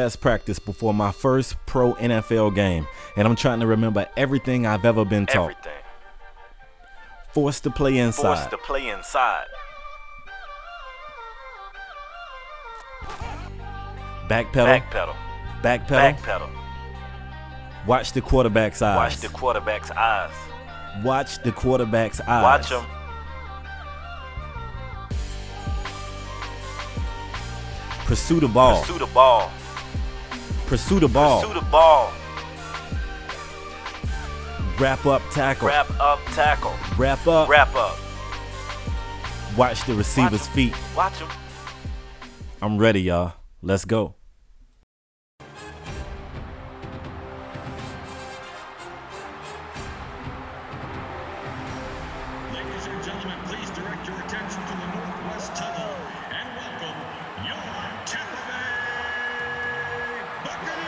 last practice before my first pro NFL game, and I'm trying to remember everything I've ever been taught. Everything. Forced to play inside. Forced to play inside. Backpedal. Backpedal. Backpedal. Backpedal. Watch the quarterback's eyes. Watch the quarterback's eyes. Watch the quarterback's eyes. Watch him. Pursue the ball. Pursue the ball. Pursue the ball. Pursue the ball. Wrap up tackle. Wrap up tackle. Wrap up. Wrap up. Watch the receiver's feet. Watch him. I'm ready, y'all. Let's go. Ladies and gentlemen, please direct your attention to the Northwest Tunnel and welcome your Tampa Bay Buccaneers.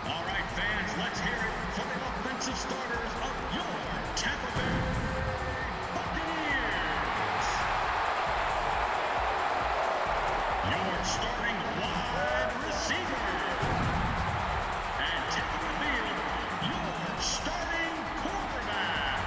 All right, fans, let's hear it for the offensive starters of your Tampa Bay Buccaneers. Your starting wide receiver. And taking the field, your starting quarterback.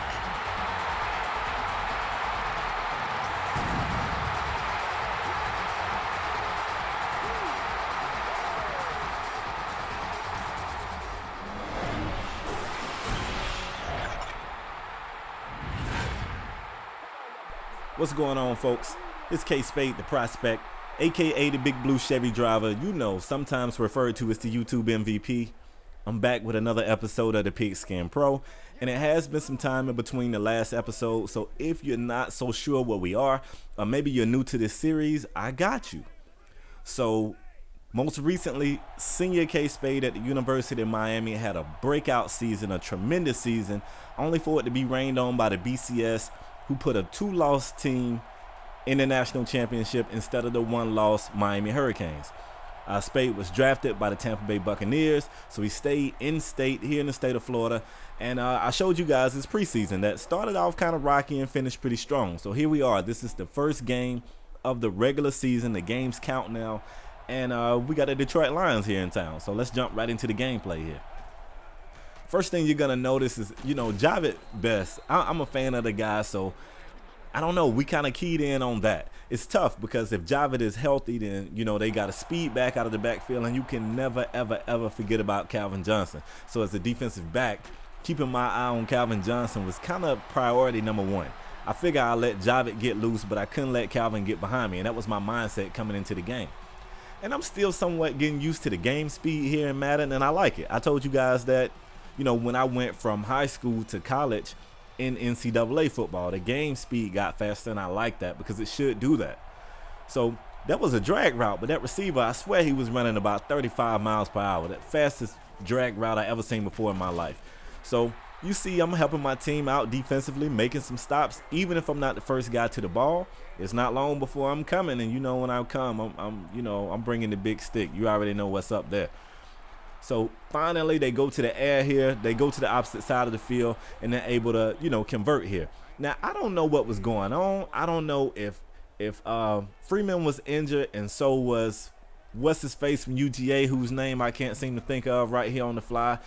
What's going on, folks? It's K.Spade the Prospect, aka the Big Blue Chevy Driver, sometimes referred to as the YouTube MVP. I'm back with another episode of the Pigskin Pro, and it has been some time in between the last episode, so if you're not so sure where we are, or maybe you're new to this series, I got you. So, most recently, senior K.Spade at the University of Miami had a breakout season, a tremendous season, only for it to be rained on by the BCS, who put a 2-loss team in the national championship instead of the 1-loss Miami Hurricanes. Spade was drafted by the Tampa Bay Buccaneers, so he stayed in state here in the state of Florida. And I showed you guys his preseason that started off kind of rocky and finished pretty strong. So here we are. This is the first game of the regular season. The games count now. And we got the Detroit Lions here in town. So let's jump right into the gameplay here. First thing you're going to notice is, Jahvid Best. I'm a fan of the guy, so I don't know. We kind of keyed in on that. It's tough because if Jahvid is healthy, then, they got a speed back out of the backfield, and you can never, ever, ever forget about Calvin Johnson. So as a defensive back, keeping my eye on Calvin Johnson was kind of priority number one. I figure I'll let Jahvid get loose, but I couldn't let Calvin get behind me, and that was my mindset coming into the game. And I'm still somewhat getting used to the game speed here in Madden, and I like it. I told you guys that, when I went from high school to college in NCAA football, the game speed got faster, and I like that because it should do that. So that was a drag route, but that receiver, I swear he was running about 35 miles per hour, that fastest drag route I ever seen before in my life. So you see, I'm helping my team out defensively, making some stops. Even if I'm not the first guy to the ball, it's not long before I'm coming, and when I come, I'm bringing the big stick. You already know what's up there. So finally, they go to the air here. They go to the opposite side of the field, and they're able to, convert here. Now, I don't know what was going on. I don't know if Freeman was injured, and so was what's-his-face from UGA, whose name I can't seem to think of right here on the fly,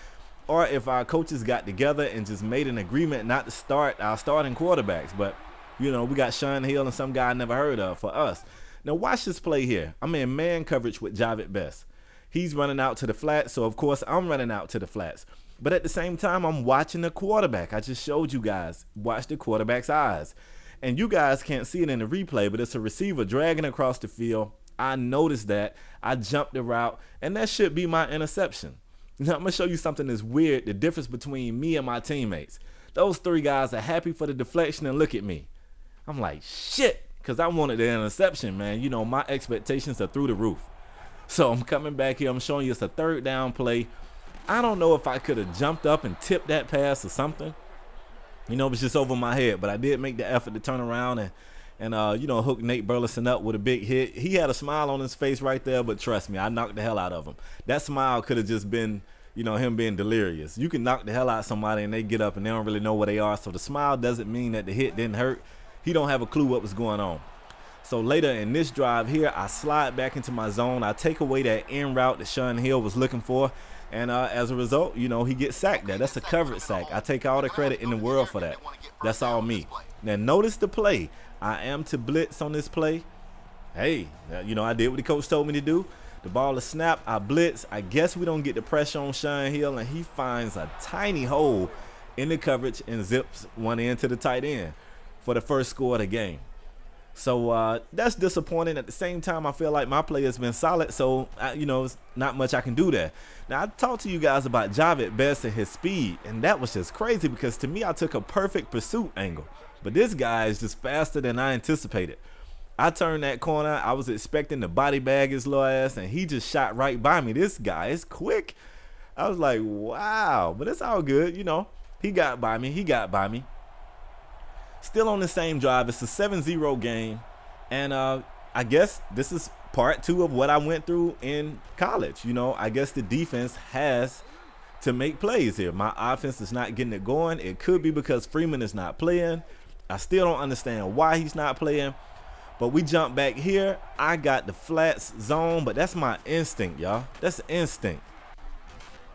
or if our coaches got together and just made an agreement not to start our starting quarterbacks. But, we got Sean Hill and some guy I never heard of for us. Now, watch this play here. I'm in man coverage with Jahvid Best. He's running out to the flats, so of course I'm running out to the flats. But at the same time, I'm watching the quarterback. I just showed you guys. Watch the quarterback's eyes. And you guys can't see it in the replay, but it's a receiver dragging across the field. I noticed that. I jumped the route, and that should be my interception. Now, I'm going to show you something that's weird, the difference between me and my teammates. Those three guys are happy for the deflection, and look at me. I'm like, shit, because I wanted the interception, man. My expectations are through the roof. So I'm coming back here. I'm showing you it's a third down play. I don't know if I could have jumped up and tipped that pass or something. It was just over my head. But I did make the effort to turn around and, and hooked Nate Burleson up with a big hit. He had a smile on his face right there, but trust me, I knocked the hell out of him. That smile could have just been, him being delirious. You can knock the hell out of somebody and they get up and they don't really know where they are. So the smile doesn't mean that the hit didn't hurt. He don't have a clue what was going on. So later in this drive here, I slide back into my zone. I take away that in route that Sean Hill was looking for. And as a result, he gets sacked there. That's a coverage sack. I take all the credit in the world for that. That's all me. Now notice the play. I am to blitz on this play. Hey, I did what the coach told me to do. The ball is snapped. I blitz. I guess we don't get the pressure on Sean Hill, and he finds a tiny hole in the coverage and zips one in to the tight end for the first score of the game. So that's disappointing. At the same time, I feel like my play has been solid, so it's not much I can do there. Now, I talked to you guys about Javed Best and his speed, and that was just crazy because to me, I took a perfect pursuit angle. But this guy is just faster than I anticipated. I turned that corner. I was expecting to body bag his little ass, and he just shot right by me. This guy is quick. I was like, wow. But it's all good, He got by me. Still on the same drive. It's a 7-0 game. And I guess this is part 2 of what I went through in college. I guess the defense has to make plays here. My offense is not getting it going. It could be because Freeman is not playing. I still don't understand why he's not playing. But we jump back here. I got the flats zone, but that's my instinct, y'all. That's instinct.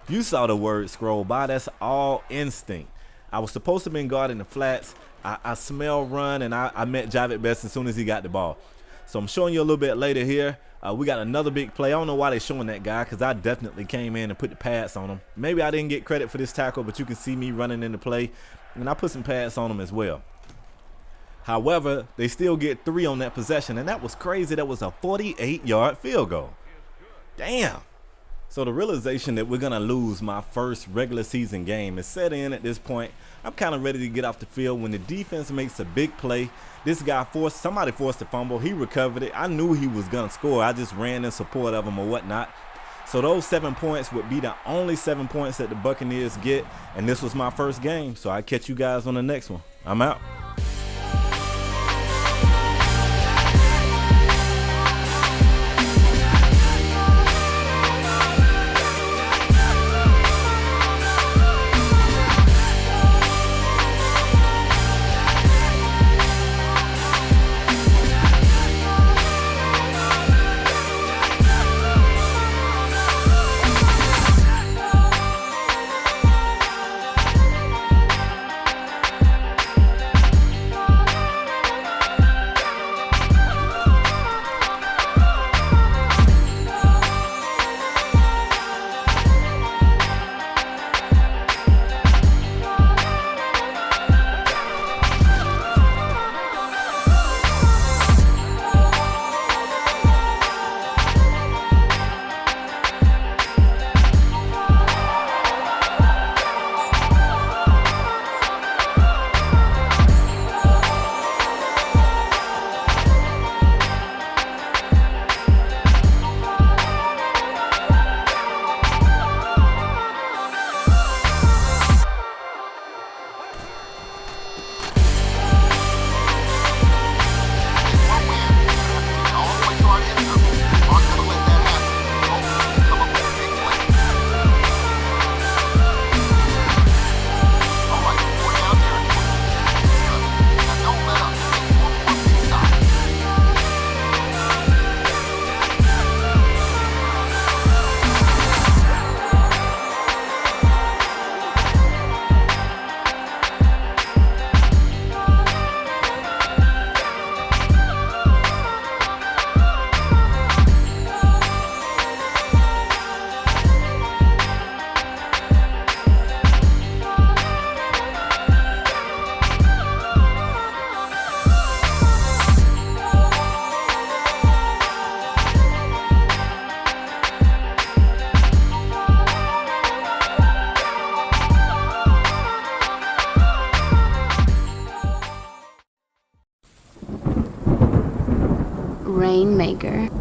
You saw the word scroll by. That's all instinct. I was supposed to have been guarding the flats. I smell run, and I met Javed Best as soon as he got the ball. So I'm showing you a little bit later here. We got another big play. I don't know why they're showing that guy because I definitely came in and put the pads on him. Maybe I didn't get credit for this tackle, but you can see me running in the play, and I put some pads on him as well. However, they still get 3 on that possession, and that was crazy. That was a 48-yard field goal. Damn. So the realization that we're going to lose my first regular season game is set in at this point. I'm kind of ready to get off the field when the defense makes a big play. This guy somebody forced a fumble. He recovered it. I knew he was going to score. I just ran in support of him or whatnot. So those 7 points would be the only 7 points that the Buccaneers get, and this was my first game. So I'll catch you guys on the next one. I'm out. Rainmaker.